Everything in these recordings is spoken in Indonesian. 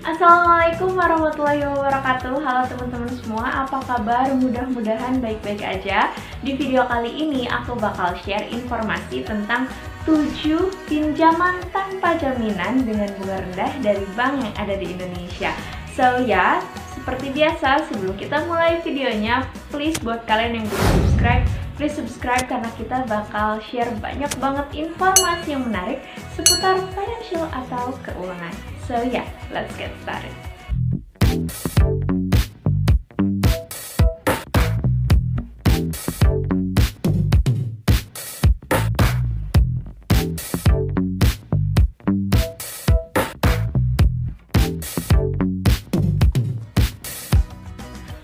Assalamualaikum warahmatullahi wabarakatuh. Halo teman-teman semua, apa kabar? Mudah-mudahan baik-baik aja. Di video kali ini aku bakal share informasi tentang 7 pinjaman tanpa jaminan dengan bunga rendah dari bank yang ada di Indonesia. So ya, seperti biasa sebelum kita mulai videonya, please buat kalian yang belum subscribe, please subscribe karena kita bakal share banyak banget informasi yang menarik seputar financial atau keuangan. So yeah, let's get started.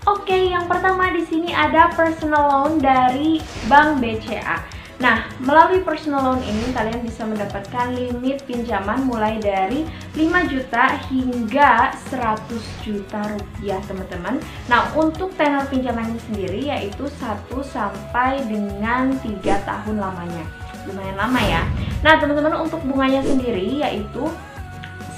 Oke, yang pertama di sini ada personal loan dari Bank BCA. Nah, melalui personal loan ini kalian bisa mendapatkan limit pinjaman mulai dari 5 juta hingga 100 juta rupiah, teman-teman. Nah, untuk tenor pinjamannya sendiri yaitu 1 sampai dengan 3 tahun lamanya. Lumayan lama ya. Nah, teman-teman, untuk bunganya sendiri yaitu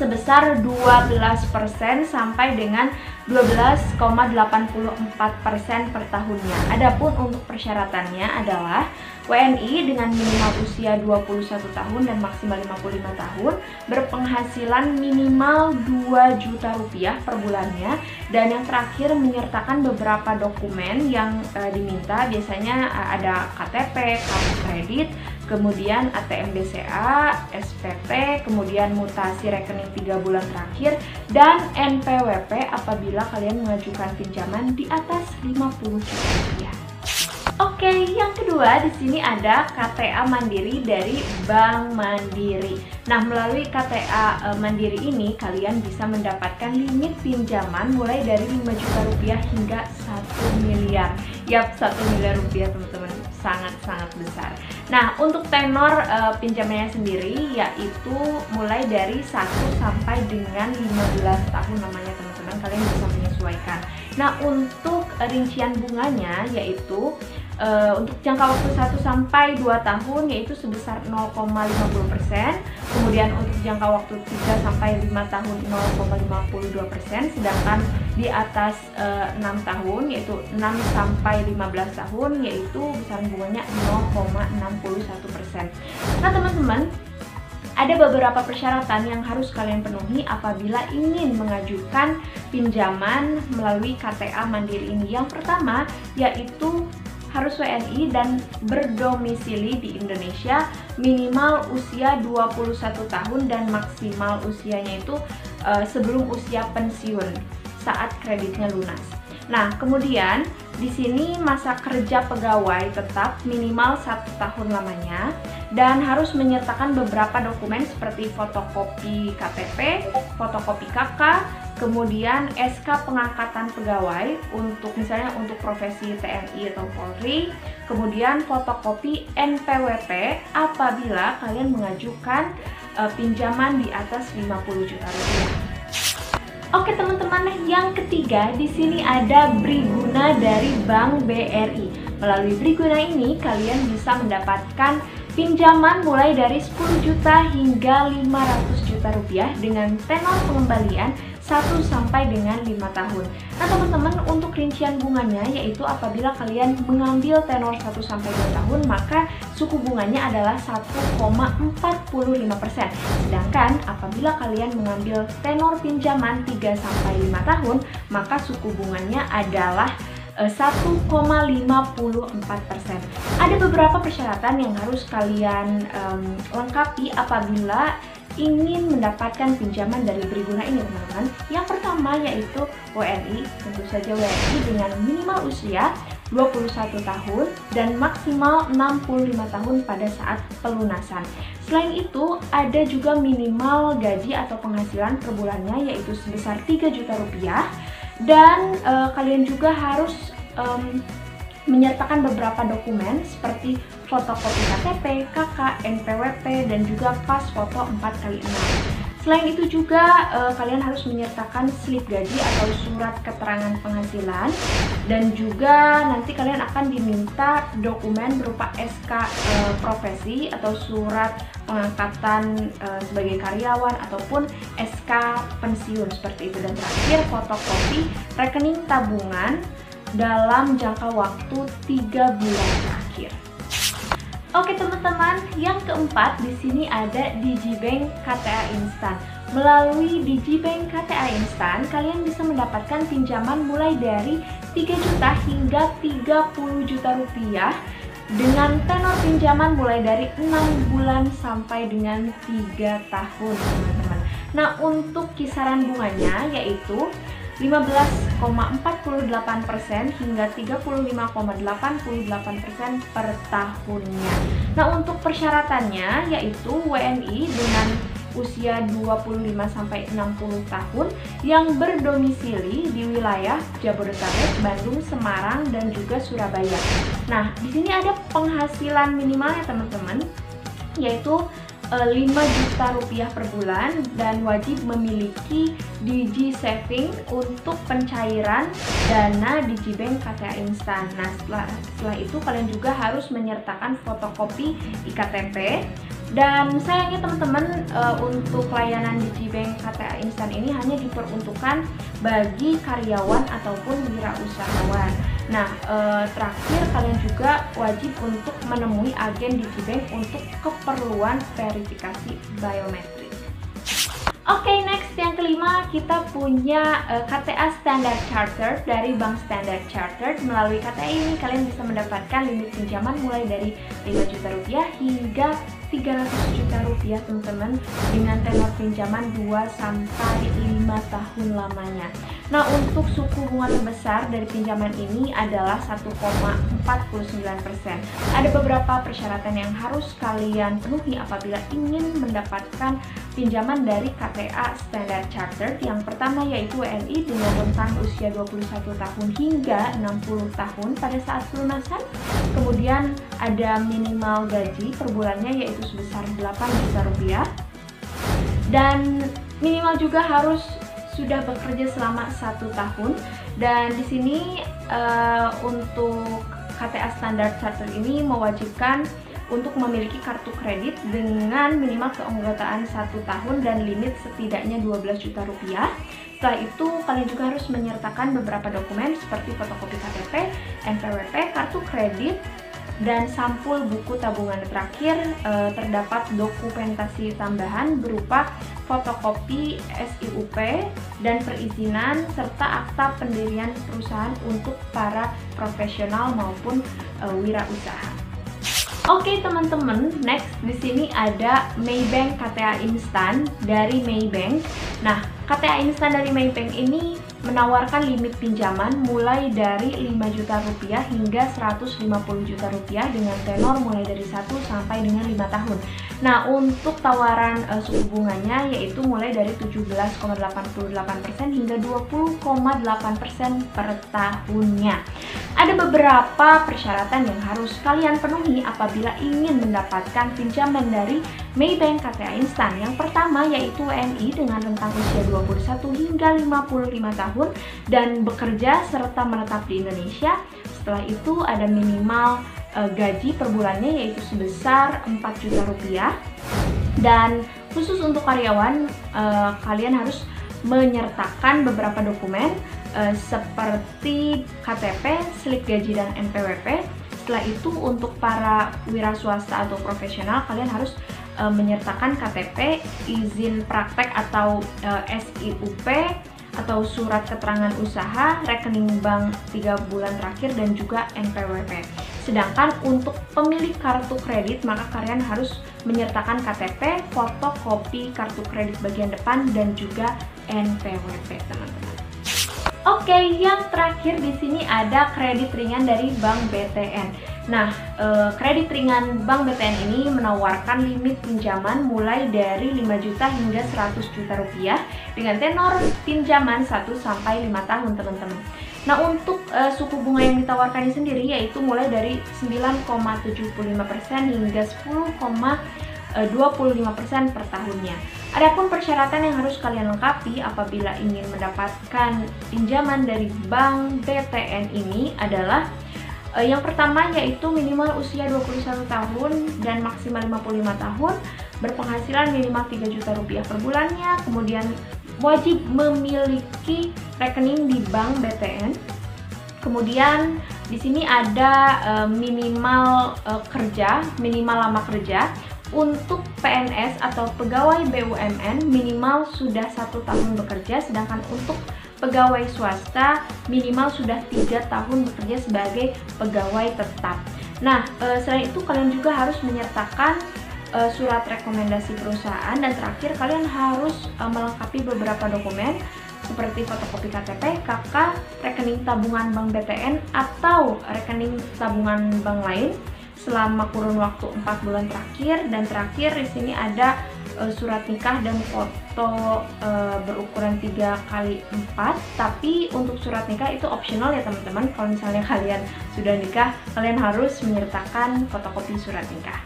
sebesar 12% sampai dengan 12,84% per tahunnya. Adapun untuk persyaratannya adalah WNI dengan minimal usia 21 tahun dan maksimal 55 tahun, berpenghasilan minimal 2 juta rupiah per bulannya, dan yang terakhir menyertakan beberapa dokumen yang diminta, biasanya ada KTP, kartu kredit, kemudian ATM BCA, SPT, kemudian mutasi rekening 3 bulan terakhir, dan NPWP apabila kalian mengajukan pinjaman di atas 50 juta rupiah. Oke, yang kedua di sini ada KTA Mandiri dari Bank Mandiri. Nah, melalui KTA Mandiri ini kalian bisa mendapatkan limit pinjaman mulai dari 5 juta rupiah hingga 1 miliar. Yap, 1 miliar rupiah, teman-teman. Sangat-sangat besar. Nah, untuk tenor pinjamannya sendiri yaitu mulai dari 1 sampai dengan 15 tahun namanya, teman-teman. Kalian bisa menyesuaikan. Nah, untuk rincian bunganya yaitu untuk jangka waktu 1 sampai 2 tahun yaitu sebesar 0,50%, kemudian untuk jangka waktu 3 sampai 5 tahun 0,52%, sedangkan di atas 6 tahun yaitu 6 sampai 15 tahun yaitu besaran bunganya 0,61%. Nah, teman-teman, ada beberapa persyaratan yang harus kalian penuhi apabila ingin mengajukan pinjaman melalui KTA Mandiri ini. Yang pertama yaitu harus WNI dan berdomisili di Indonesia, minimal usia 21 tahun dan maksimal usianya itu sebelum usia pensiun saat kreditnya lunas. Nah, kemudian di sini masa kerja pegawai tetap minimal 1 tahun lamanya dan harus menyertakan beberapa dokumen seperti fotokopi KTP, fotokopi KK, kemudian SK pengangkatan pegawai untuk misalnya untuk profesi TNI atau Polri, kemudian fotokopi NPWP apabila kalian mengajukan pinjaman di atas 50 juta rupiah. Oke, teman-teman, yang ketiga di sini ada Briguna dari Bank BRI. Melalui Briguna ini kalian bisa mendapatkan pinjaman mulai dari 10 juta hingga 500 juta rupiah dengan tenor pengembalian 1 sampai dengan 5 tahun. Nah, teman-teman, untuk rincian bunganya yaitu apabila kalian mengambil tenor 1 sampai 2 tahun maka suku bunganya adalah 1,45%. Sedangkan apabila kalian mengambil tenor pinjaman 3 sampai 5 tahun maka suku bunganya adalah 1,54%. Ada beberapa persyaratan yang harus kalian lengkapi apabila ingin mendapatkan pinjaman dari Briguna ini, teman-teman. Yang pertama yaitu WNI, tentu saja WNI dengan minimal usia 21 tahun dan maksimal 65 tahun pada saat pelunasan. Selain itu, ada juga minimal gaji atau penghasilan per bulannya yaitu sebesar 3 juta rupiah dan kalian juga harus menyertakan beberapa dokumen seperti fotokopi KTP, KK, NPWP, dan juga pas foto 4x6. Selain itu juga kalian harus menyertakan slip gaji atau surat keterangan penghasilan, dan juga nanti kalian akan diminta dokumen berupa SK profesi atau surat pengangkatan sebagai karyawan ataupun SK pensiun seperti itu. Dan terakhir, fotokopi rekening tabungan dalam jangka waktu 3 bulan terakhir. Oke teman-teman, yang keempat di sini ada Digibank KTA Instan. Melalui Digibank KTA Instan, kalian bisa mendapatkan pinjaman mulai dari 3 juta hingga 30 juta rupiah dengan tenor pinjaman mulai dari 6 bulan sampai dengan 3 tahun, teman-teman. Nah, untuk kisaran bunganya yaitu 15,48% hingga 35,88% per tahunnya. Nah, untuk persyaratannya yaitu WNI dengan usia 25-60 tahun yang berdomisili di wilayah Jabodetabek, Bandung, Semarang, dan juga Surabaya. Nah, di sini ada penghasilan minimalnya teman-teman, yaitu 5 juta rupiah per bulan dan wajib memiliki Digi Saving untuk pencairan dana Digibank KTA Instan. Nah, setelah itu kalian juga harus menyertakan fotokopi IKTP. Dan sayangnya teman-teman, untuk layanan Digibank KTA Instan ini hanya diperuntukkan bagi karyawan ataupun wirausahawan. Nah, terakhir kalian juga wajib untuk menemui agen Digibank untuk keperluan verifikasi biometrik. Oke, next yang kelima kita punya KTA Standard Chartered dari Bank Standard Chartered. Melalui KTA ini kalian bisa mendapatkan limit pinjaman mulai dari 5 juta rupiah hingga 300 juta rupiah teman-teman, dengan tenor pinjaman 2-5 tahun lamanya. Nah, untuk suku bunga terbesar dari pinjaman ini adalah 1,49%. Ada beberapa persyaratan yang harus kalian penuhi apabila ingin mendapatkan pinjaman dari KTA Standard Chartered. Yang pertama yaitu WNI dengan rentang usia 21 tahun hingga 60 tahun pada saat pelunasan. Kemudian ada minimal gaji per bulannya yaitu sebesar 8 juta rupiah. Dan minimal juga harus sudah bekerja selama 1 tahun. Dan di sini untuk KTA Standard Chartered ini mewajibkan untuk memiliki kartu kredit dengan minimal keanggotaan 1 tahun dan limit setidaknya 12 juta rupiah. Setelah itu kalian juga harus menyertakan beberapa dokumen seperti fotokopi KTP, NPWP, kartu kredit, dan sampul buku tabungan. Terakhir terdapat dokumentasi tambahan berupa fotokopi SIUP dan perizinan serta akta pendirian perusahaan untuk para profesional maupun wirausaha. Oke teman-teman, next di sini ada Maybank KTA Instan dari Maybank. Nah, KTA Instan dari Maybank ini menawarkan limit pinjaman mulai dari 5 juta rupiah hingga 150 juta rupiah dengan tenor mulai dari 1 sampai dengan 5 tahun. Nah, untuk tawaran suku bunganya yaitu mulai dari 17,88% hingga 20,8% per tahunnya. Ada beberapa persyaratan yang harus kalian penuhi apabila ingin mendapatkan pinjaman dari Maybank KTA Instan. Yang pertama yaitu WNI dengan rentang usia 21 hingga 55 tahun dan bekerja serta menetap di Indonesia. Setelah itu ada minimal gaji per bulannya yaitu sebesar 4 juta rupiah. Dan khusus untuk karyawan, kalian harus menyertakan beberapa dokumen seperti KTP, slip gaji, dan NPWP. Setelah itu untuk para wira swasta atau profesional, kalian harus menyertakan KTP, izin praktek atau SIUP, atau surat keterangan usaha, rekening bank 3 bulan terakhir, dan juga NPWP. Sedangkan untuk pemilik kartu kredit, maka kalian harus menyertakan KTP, fotokopi kartu kredit bagian depan, dan juga NPWP, teman-teman. Oke, yang terakhir di sini ada kredit ringan dari Bank BTN. Nah, kredit ringan Bank BTN ini menawarkan limit pinjaman mulai dari 5 juta hingga 100 juta rupiah dengan tenor pinjaman 1 sampai 5 tahun, teman-teman. Nah, untuk suku bunga yang ditawarkan ini sendiri yaitu mulai dari 9,75% hingga 10,25% per tahunnya. Adapun persyaratan yang harus kalian lengkapi apabila ingin mendapatkan pinjaman dari Bank BTN ini adalah yang pertama yaitu minimal usia 21 tahun dan maksimal 55 tahun, berpenghasilan minimal 3 juta rupiah per bulannya, kemudian wajib memiliki rekening di Bank BTN. Kemudian di sini ada minimal lama kerja. Untuk PNS atau pegawai BUMN minimal sudah 1 tahun bekerja, sedangkan untuk pegawai swasta minimal sudah 3 tahun bekerja sebagai pegawai tetap. Nah, selain itu kalian juga harus menyertakan surat rekomendasi perusahaan, dan terakhir kalian harus melengkapi beberapa dokumen seperti fotokopi KTP, KK, rekening tabungan Bank BTN atau rekening tabungan bank lain selama kurun waktu 4 bulan terakhir. Dan terakhir di sini ada surat nikah dan foto berukuran 3x4. Tapi untuk surat nikah itu optional ya teman-teman. Kalau misalnya kalian sudah nikah, kalian harus menyertakan fotokopi surat nikah.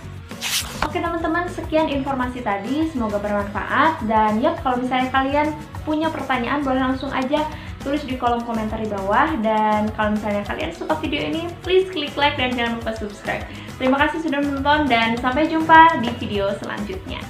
Oke teman-teman, sekian informasi tadi, semoga bermanfaat. Dan ya, kalau misalnya kalian punya pertanyaan boleh langsung aja tulis di kolom komentar di bawah. Dan kalau misalnya kalian suka video ini, please klik like dan jangan lupa subscribe. Terima kasih sudah menonton dan sampai jumpa di video selanjutnya.